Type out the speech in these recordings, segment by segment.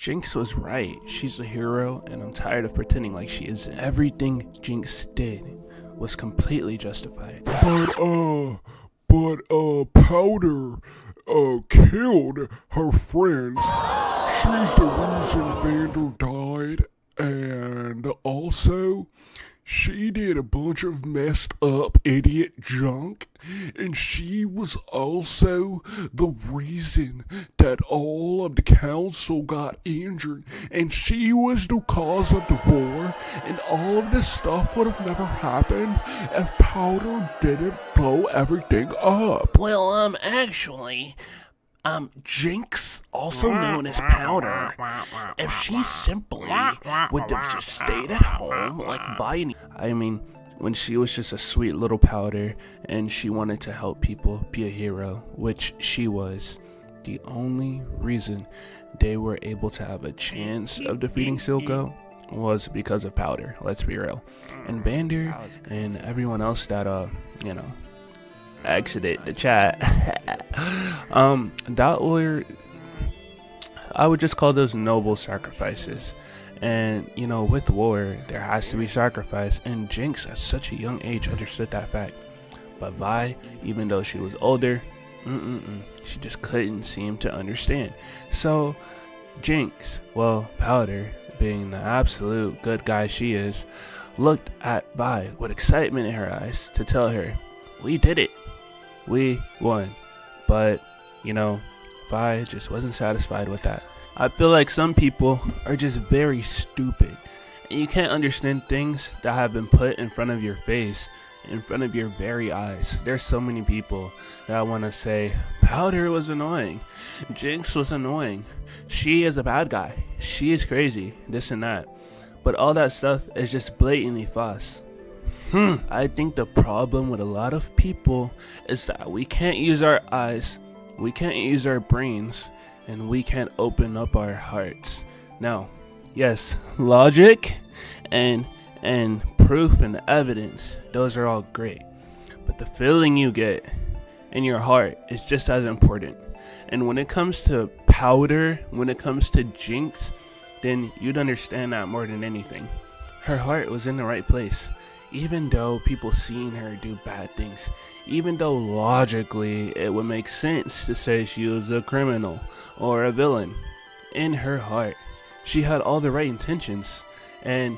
Jinx was right. She's a hero, and I'm tired of pretending like she isn't. Everything Jinx did was completely justified. Powder, killed her friends. She's the reason Vander died, and also, she did a bunch of messed up idiot junk, and she was also the reason that all of the council got injured, and she was the cause of the war, and all of this stuff would have never happened if Powder didn't blow everything up. Well, actually, Jinx, also known as Powder, if she simply would have just stayed at home like Vi, I mean, when she was just a sweet little Powder and she wanted to help people be a hero, which she was, the only reason they were able to have a chance of defeating Silco was because of Powder, let's be real. And Vander and everyone else that, exited the chat, that were, I would just call those noble sacrifices. And with war there has to be sacrifice, and Jinx at such a young age understood that fact. But Vi, even though she was older, she just couldn't seem to understand. So Jinx, Powder, being the absolute good guy she is, looked at Vi with excitement in her eyes to tell her, we did it, we won. But Vi just wasn't satisfied with that. I feel like some people are just very stupid, and you can't understand things that have been put in front of your face, in front of your very eyes. There's so many people that want to say Powder was annoying, Jinx was annoying, she is a bad guy, she is crazy, this and that. But all that stuff is just blatantly false. I think the problem with a lot of people is that we can't use our eyes, we can't use our brains, and we can't open up our hearts. Now, yes, logic and proof and evidence, those are all great. But the feeling you get in your heart is just as important. And when it comes to Powder, when it comes to Jinx, then you'd understand that more than anything. Her heart was in the right place. Even though people seen her do bad things, even though logically it would make sense to say she was a criminal or a villain, in her heart, she had all the right intentions. And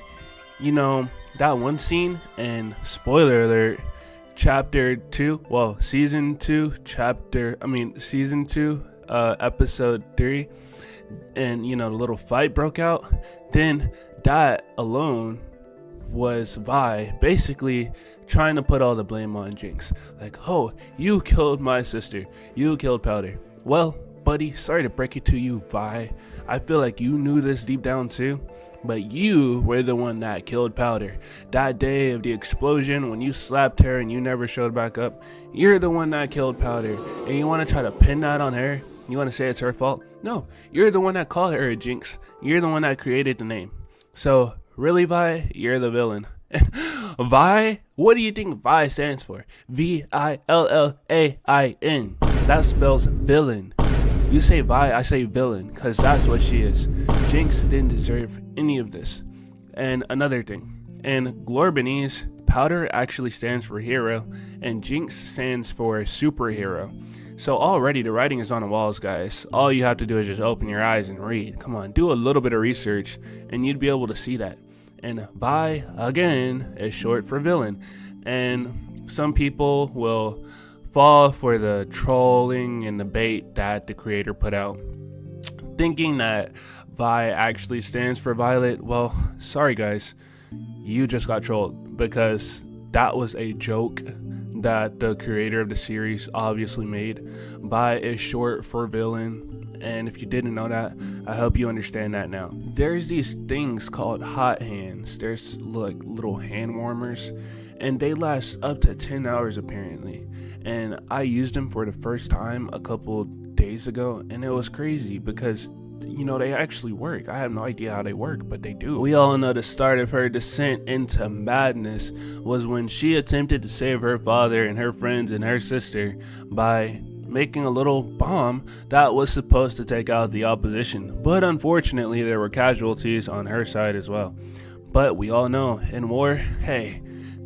that one scene, and spoiler alert, season 2, episode 3, and the little fight broke out, then that alone was Vi basically trying to put all the blame on Jinx. Like, oh, you killed my sister, you killed Powder. Well, buddy, sorry to break it to you, Vi, I feel like you knew this deep down too, but you were the one that killed Powder. That day of the explosion when you slapped her and you never showed back up, you're the one that killed Powder. And you want to try to pin that on her? You want to say it's her fault? No, you're the one that called her a Jinx. You're the one that created the name. So really, Vi, you're the villain. Vi? What do you think Vi stands for? V-I-L-L-A-I-N. That spells villain. You say Vi, I say villain, because that's what she is. Jinx didn't deserve any of this. And another thing, in Glorbanese, Powder actually stands for hero, and Jinx stands for superhero. So already the writing is on the walls, guys. All you have to do is just open your eyes and read. Come on, do a little bit of research, and you'd be able to see that. And Vi, again, is short for villain. And some people will fall for the trolling and the bait that the creator put out, thinking that Vi actually stands for Violet. Well, sorry guys, you just got trolled, because that was a joke that the creator of the series obviously made. Vi is short for villain, and if you didn't know that, I hope you understand that now. There's these things called hot hands. There's like little hand warmers, and they last up to 10 hours apparently. And I used them for the first time a couple days ago, and it was crazy because they actually work. I have no idea how they work, but they do. We all know the start of her descent into madness was when she attempted to save her father and her friends and her sister by making a little bomb that was supposed to take out the opposition. But unfortunately, there were casualties on her side as well. But we all know in war, hey,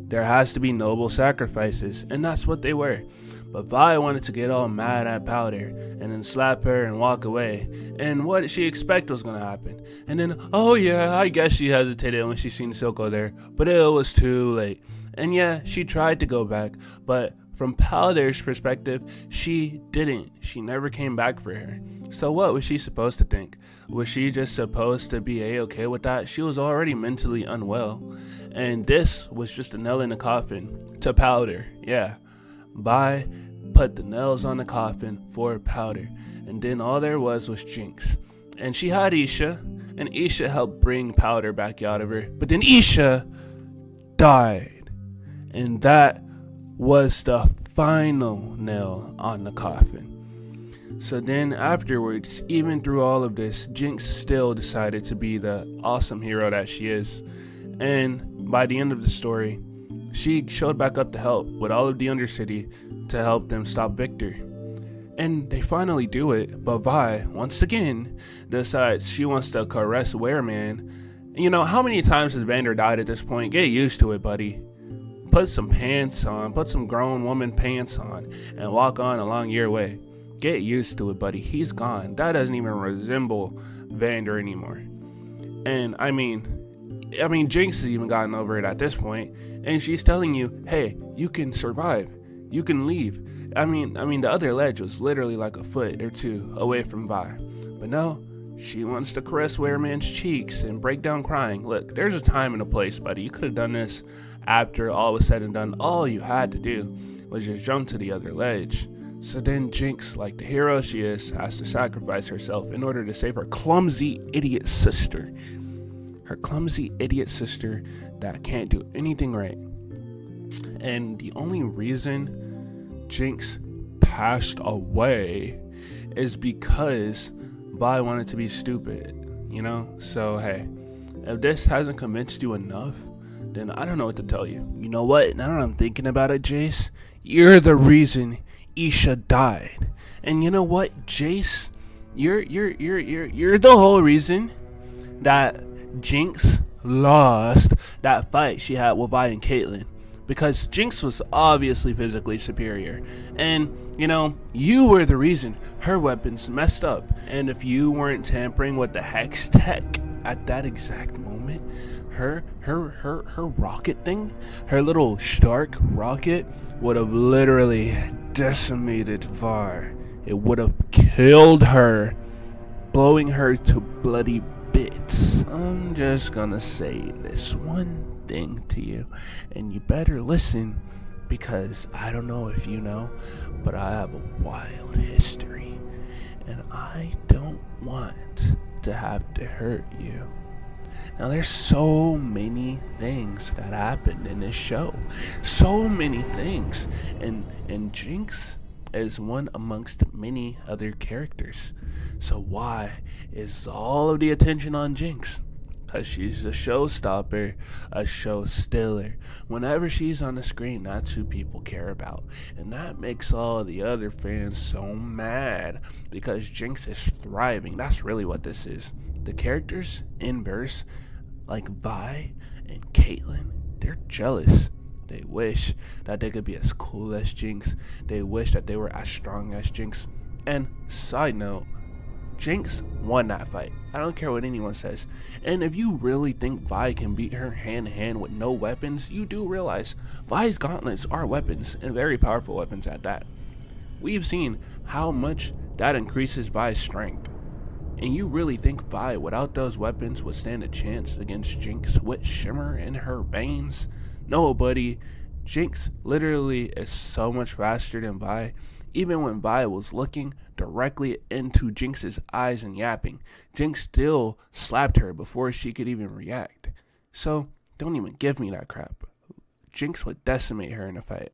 there has to be noble sacrifices, and that's what they were. But Vi wanted to get all mad at Powder and then slap her and walk away. And what did she expect was going to happen? And then, oh yeah, I guess she hesitated when she seen Silco there, but it was too late. And yeah, she tried to go back, but from Powder's perspective, she didn't. She never came back for her. So what was she supposed to think? Was she just supposed to be a-okay with that? She was already mentally unwell. And this was just a nail in the coffin to Powder. Yeah. Vi put the nails on the coffin for Powder. And then all there was Jinx. And she had Isha. And Isha helped bring Powder back out of her. But then Isha died. And that was the final nail on the coffin. So then afterwards, even through all of this, Jinx still decided to be the awesome hero that she is. And by the end of the story, she showed back up to help with all of the Undercity to help them stop Victor. And they finally do it, but Vi, once again, decides she wants to caress Wereman. You know, how many times has Vander died at this point? Get used to it, buddy. Put some pants on, put some grown woman pants on, and walk on along your way. Get used to it, buddy. He's gone. That doesn't even resemble Vander anymore. And I mean, Jinx has even gotten over it at this point, and she's telling you, hey, you can survive. You can leave. I mean, the other ledge was literally like a foot or two away from Vi. But no, she wants to caress Wereman's cheeks and break down crying. Look, there's a time and a place, buddy. You could have done this after all was said and done. All you had to do was just jump to the other ledge. So then Jinx, like the hero she is, has to sacrifice herself in order to save her clumsy idiot sister. Her clumsy idiot sister that can't do anything right. And the only reason Jinx passed away is because Vi wanted to be stupid, you know? So hey, if this hasn't convinced you enough, then I don't know what to tell you. You know what? Now that I'm thinking about it, Jace, you're the reason Isha died. And you know what, Jace? You're the whole reason that Jinx lost that fight she had with Vi and Caitlyn. Because Jinx was obviously physically superior. And, you know, you were the reason her weapons messed up. And if you weren't tampering with the Hex tech at that exact moment, her rocket thing, her little Stark rocket would have literally decimated Vi. It would have killed her, blowing her to bloody bits. I'm just gonna say this one thing to you, and you better listen, because I don't know if you know, but I have a wild history, and I don't want to have to hurt you. Now there's so many things that happened in this show, so many things, and Jinx is one amongst many other characters. So why is all of the attention on Jinx? Because she's a showstopper, a show stiller. Whenever she's on the screen, that's who people care about. And that makes all the other fans so mad, because Jinx is thriving. That's really what this is. The characters in verse, like Vi and Caitlyn, they're jealous. They wish that they could be as cool as Jinx. They wish that they were as strong as Jinx. And side note, Jinx won that fight. I don't care what anyone says. And if you really think Vi can beat her hand to hand with no weapons, you do realize Vi's gauntlets are weapons, and very powerful weapons at that. We've seen how much that increases Vi's strength. And you really think Vi without those weapons would stand a chance against Jinx with Shimmer in her veins? No, buddy. Jinx literally is so much faster than Vi. Even when Vi was looking directly into Jinx's eyes and yapping, Jinx still slapped her before she could even react. So don't even give me that crap. Jinx would decimate her in a fight.